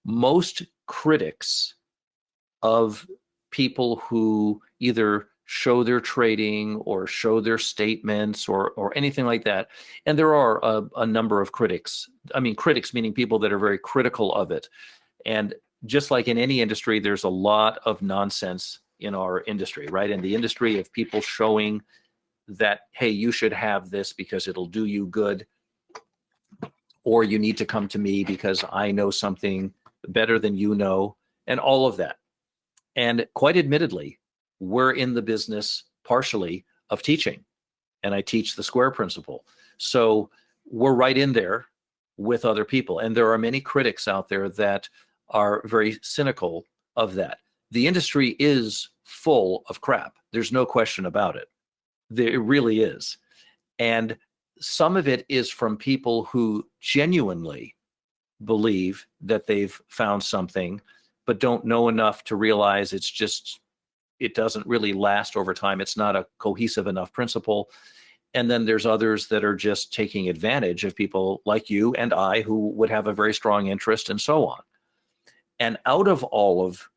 Most critics of people who either show their trading or show their statements or anything like that, and there are a number of critics. I mean, critics meaning people that are very critical of it. And just like in any industry, there's a lot of nonsense in our industry, right? In the industry of people showing that, hey, you should have this because it'll do you good, or you need to come to me because I know something better than you know, and all of that. And quite admittedly, we're in the business partially of teaching, and I teach the square principle. So we're right in there with other people. And there are many critics out there that are very cynical of that. The industry is full of crap. There's no question about it. It really is. And some of it is from people who genuinely believe that they've found something, but don't know enough to realize it doesn't really last over time. It's not a cohesive enough principle. And then there's others that are just taking advantage of people like you and I who would have a very strong interest and so on. And out of all of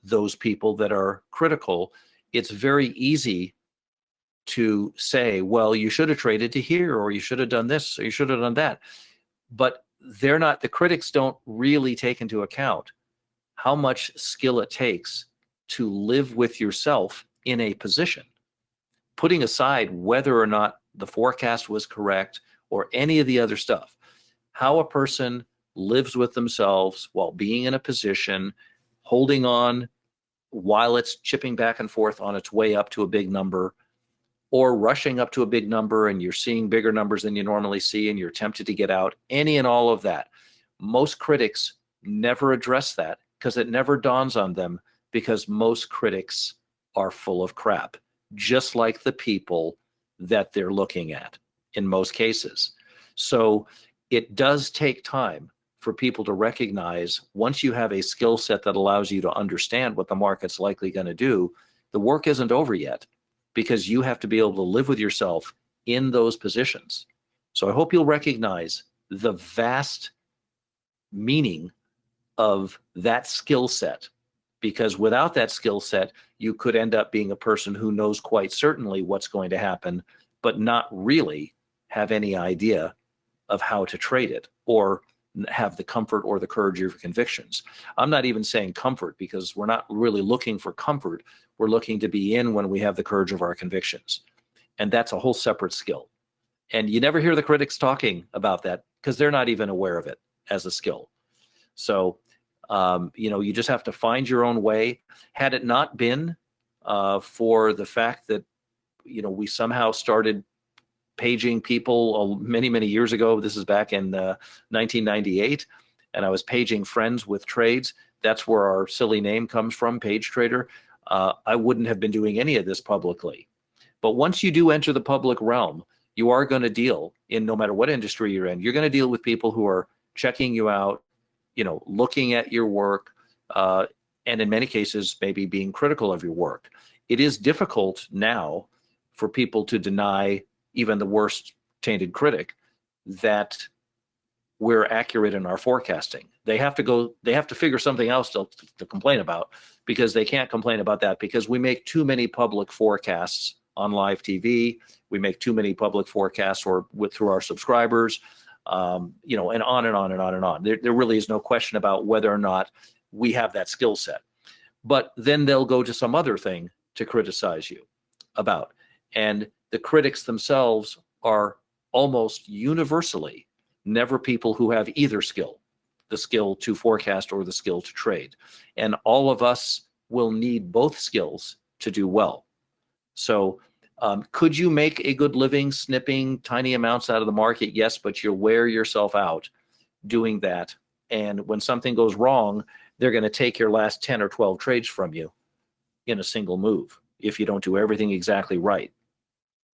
those people that are critical, it's very easy to say, well, you should have traded to here, or you should have done this, or you should have done that. But the critics don't really take into account how much skill it takes to live with yourself in a position, putting aside whether or not the forecast was correct or any of the other stuff. How a person lives with themselves while being in a position, holding on while it's chipping back and forth on its way up to a big number, or rushing up to a big number and you're seeing bigger numbers than you normally see and you're tempted to get out, any and all of that. Most critics never address that because it never dawns on them, because most critics are full of crap, just like the people that they're looking at in most cases. So it does take time for people to recognize, once you have a skill set that allows you to understand what the market's likely going to do, the work isn't over yet, because you have to be able to live with yourself in those positions. So I hope you'll recognize the vast meaning of that skill set, because without that skill set, you could end up being a person who knows quite certainly what's going to happen, but not really have any idea of how to trade it or have the comfort or the courage of your convictions. I'm not even saying comfort, because we're not really looking for comfort. We're looking to be in when we have the courage of our convictions. And that's a whole separate skill. And you never hear the critics talking about that because they're not even aware of it as a skill. So, you just have to find your own way. Had it not been for the fact that, we somehow started paging people many, many years ago. This is back in 1998. And I was paging friends with trades. That's where our silly name comes from, Page Trader. I wouldn't have been doing any of this publicly. But once you do enter the public realm, you are going to deal in, no matter what industry you're in, you're going to deal with people who are checking you out, looking at your work, and in many cases, maybe being critical of your work. It is difficult now for people to deny even the worst tainted critic that we're accurate in our forecasting. They have to figure something else to complain about, because they can't complain about that because we make too many public forecasts on live TV. We make too many public forecasts through our subscribers, and on and on and on and on. There really is no question about whether or not we have that skill set. But then they'll go to some other thing to criticize you about. And the critics themselves are almost universally never people who have either skill, the skill to forecast or the skill to trade. And all of us will need both skills to do well. So could you make a good living snipping tiny amounts out of the market? Yes, but you'll wear yourself out doing that. And when something goes wrong, they're going to take your last 10 or 12 trades from you in a single move if you don't do everything exactly right.